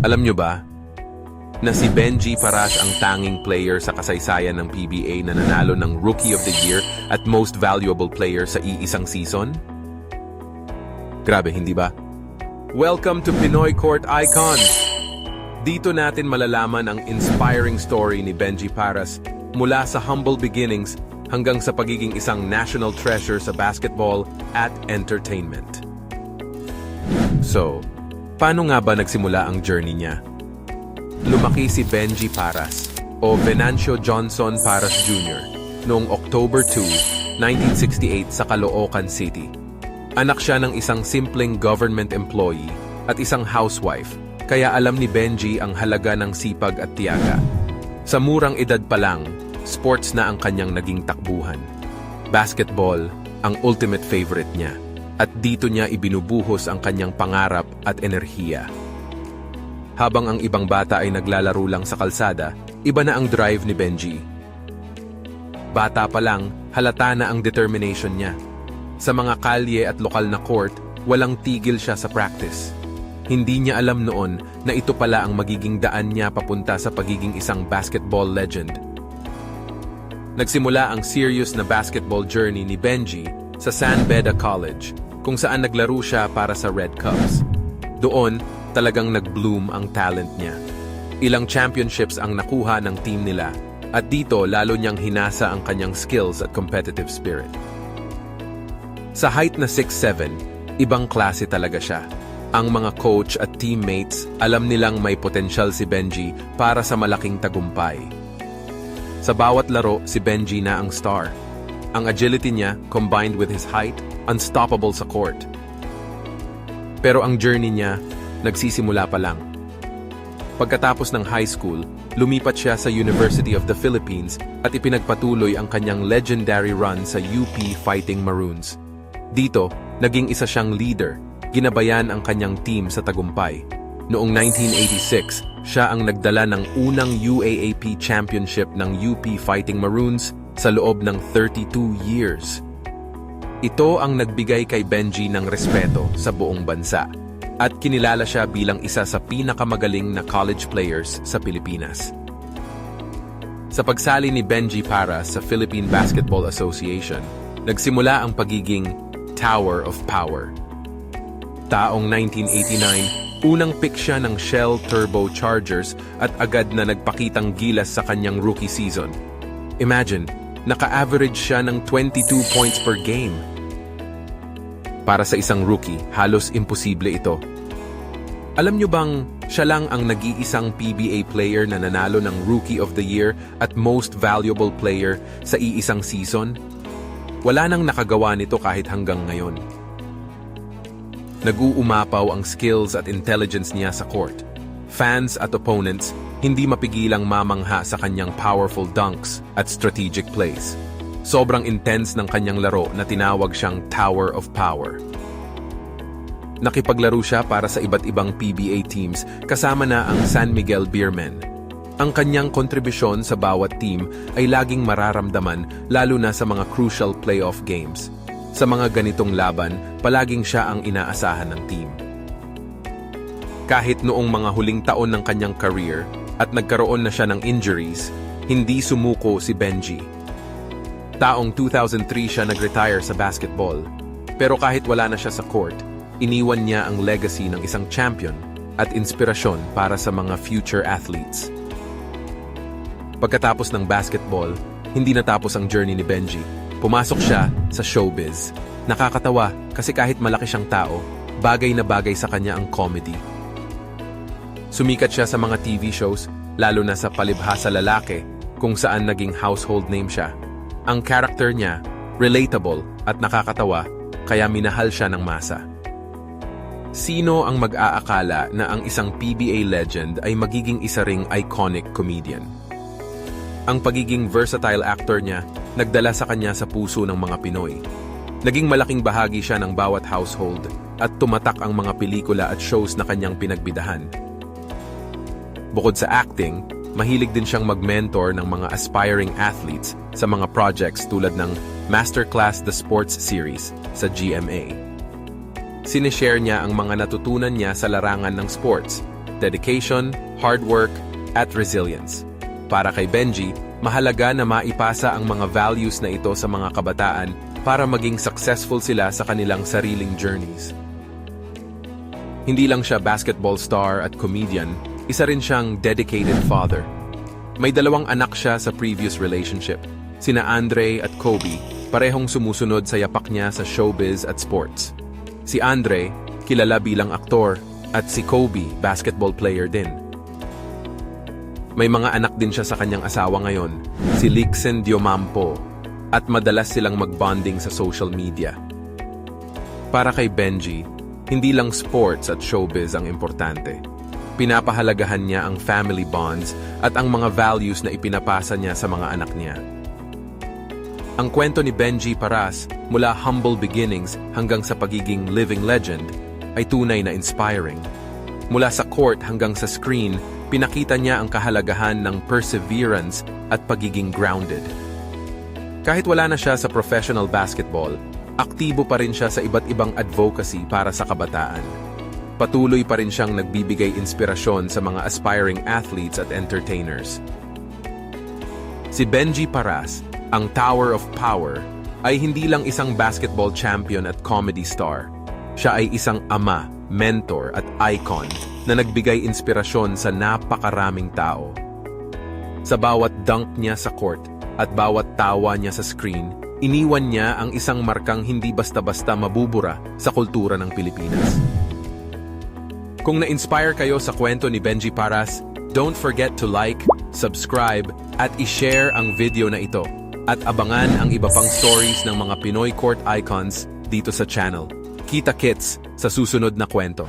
Alam nyo ba na si Benji Paras ang tanging player sa kasaysayan ng PBA na nanalo ng Rookie of the Year at Most Valuable Player sa iisang season? Grabe, hindi ba? Welcome to Pinoy Court Icons! Dito natin malalaman ang inspiring story ni Benji Paras mula sa humble beginnings hanggang sa pagiging isang national treasure sa basketball at entertainment. So, paano nga ba nagsimula ang journey niya? Lumaki si Benji Paras o Venancio Johnson Paras Jr. noong October 2, 1968 sa Caloocan City. Anak siya ng isang simpleng government employee at isang housewife, kaya alam ni Benji ang halaga ng sipag at tiyaga. Sa murang edad pa lang, sports na ang kanyang naging takbuhan. Basketball ang ultimate favorite niya, at dito niya ibinubuhos ang kanyang pangarap at enerhiya. Habang ang ibang bata ay naglalaro lang sa kalsada, iba na ang drive ni Benji. Bata pa lang, halata na ang determination niya. Sa mga kalye at lokal na court, walang tigil siya sa practice. Hindi niya alam noon na ito pala ang magiging daan niya papunta sa pagiging isang basketball legend. Nagsimula ang serious na basketball journey ni Benji sa San Beda College, kung saan naglaro siya para sa Red Cubs. Doon, talagang nag-bloom ang talent niya. Ilang championships ang nakuha ng team nila, at dito lalo niyang hinasa ang kanyang skills at competitive spirit. Sa height na 6'7", ibang klase talaga siya. Ang mga coach at teammates alam nilang may potensyal si Benji para sa malaking tagumpay. Sa bawat laro, si Benji na ang star. Ang agility niya, combined with his height, unstoppable sa court. Pero ang journey niya, nagsisimula pa lang. Pagkatapos ng high school, lumipat siya sa University of the Philippines at ipinagpatuloy ang kanyang legendary run sa UP Fighting Maroons. Dito, naging isa siyang leader, ginabayan ang kanyang team sa tagumpay. Noong 1986, siya ang nagdala ng unang UAAP championship ng UP Fighting Maroons sa loob ng 32 years. Ito ang nagbigay kay Benji ng respeto sa buong bansa, at kinilala siya bilang isa sa pinakamagaling na college players sa Pilipinas. Sa pagsali ni Benji Paras sa Philippine Basketball Association, nagsimula ang pagiging Tower of Power. Taong 1989, unang pick siya ng Shell Turbo Chargers at agad na nagpakitang gilas sa kanyang rookie season. Imagine, naka-average siya ng 22 points per game. Para sa isang rookie, halos imposible ito. Alam nyo bang siya lang ang nag-iisang PBA player na nanalo ng Rookie of the Year at Most Valuable Player sa iisang season? Wala nang nakagawa nito kahit hanggang ngayon. Nag-uumapaw ang skills at intelligence niya sa court. Fans at opponents hindi mapigilang mamangha sa kanyang powerful dunks at strategic plays. Sobrang intense ng kanyang laro na tinawag siyang Tower of Power. Nakipaglaro siya para sa iba't ibang PBA teams kasama na ang San Miguel Beermen. Ang kanyang kontribusyon sa bawat team ay laging mararamdaman lalo na sa mga crucial playoff games. Sa mga ganitong laban, palaging siya ang inaasahan ng team. Kahit noong mga huling taon ng kanyang career at nagkaroon na siya ng injuries, hindi sumuko si Benji. Taong 2003 siya nag-retire sa basketball. Pero kahit wala na siya sa court, iniwan niya ang legacy ng isang champion at inspirasyon para sa mga future athletes. Pagkatapos ng basketball, hindi natapos ang journey ni Benji. Pumasok siya sa showbiz. Nakakatawa kasi kahit malaki siyang tao, bagay na bagay sa kanya ang comedy. Sumikat siya sa mga TV shows, lalo na sa Palibhasa Lalaki, kung saan naging household name siya. Ang character niya, relatable at nakakatawa, kaya minahal siya ng masa. Sino ang mag-aakala na ang isang PBA legend ay magiging isa ring iconic comedian? Ang pagiging versatile actor niya, nagdala sa kanya sa puso ng mga Pinoy. Naging malaking bahagi siya ng bawat household at tumatak ang mga pelikula at shows na kanyang pinagbidahan. Bukod sa acting, mahilig din siyang mag-mentor ng mga aspiring athletes sa mga projects tulad ng Masterclass The Sports Series sa GMA. Sinishare niya ang mga natutunan niya sa larangan ng sports, dedication, hard work, at resilience. Para kay Benji, mahalaga na maipasa ang mga values na ito sa mga kabataan para maging successful sila sa kanilang sariling journeys. Hindi lang siya basketball star at comedian, isa rin siyang dedicated father. May 2 anak siya sa previous relationship, sina Andre at Kobe, parehong sumusunod sa yapak niya sa showbiz at sports. Si Andre, kilala bilang aktor, at si Kobe, basketball player din. May mga anak din siya sa kanyang asawa ngayon, si Lixen Diomampo, at madalas silang mag-bonding sa social media. Para kay Benji, hindi lang sports at showbiz ang importante. Pinapahalagahan niya ang family bonds at ang mga values na ipinapasa niya sa mga anak niya. Ang kwento ni Benji Paras mula humble beginnings hanggang sa pagiging living legend ay tunay na inspiring. Mula sa court hanggang sa screen, pinakita niya ang kahalagahan ng perseverance at pagiging grounded. Kahit wala na siya sa professional basketball, aktibo pa rin siya sa iba't ibang advocacy para sa kabataan. Patuloy pa rin siyang nagbibigay inspirasyon sa mga aspiring athletes at entertainers. Si Benji Paras, ang Tower of Power, ay hindi lang isang basketball champion at comedy star. Siya ay isang ama, mentor at icon na nagbigay inspirasyon sa napakaraming tao. Sa bawat dunk niya sa court at bawat tawa niya sa screen, iniwan niya ang isang markang hindi basta-basta mabubura sa kultura ng Pilipinas. Kung na-inspire kayo sa kwento ni Benji Paras, don't forget to like, subscribe, at i-share ang video na ito. At abangan ang iba pang stories ng mga Pinoy court icons dito sa channel. Kita-kits sa susunod na kwento.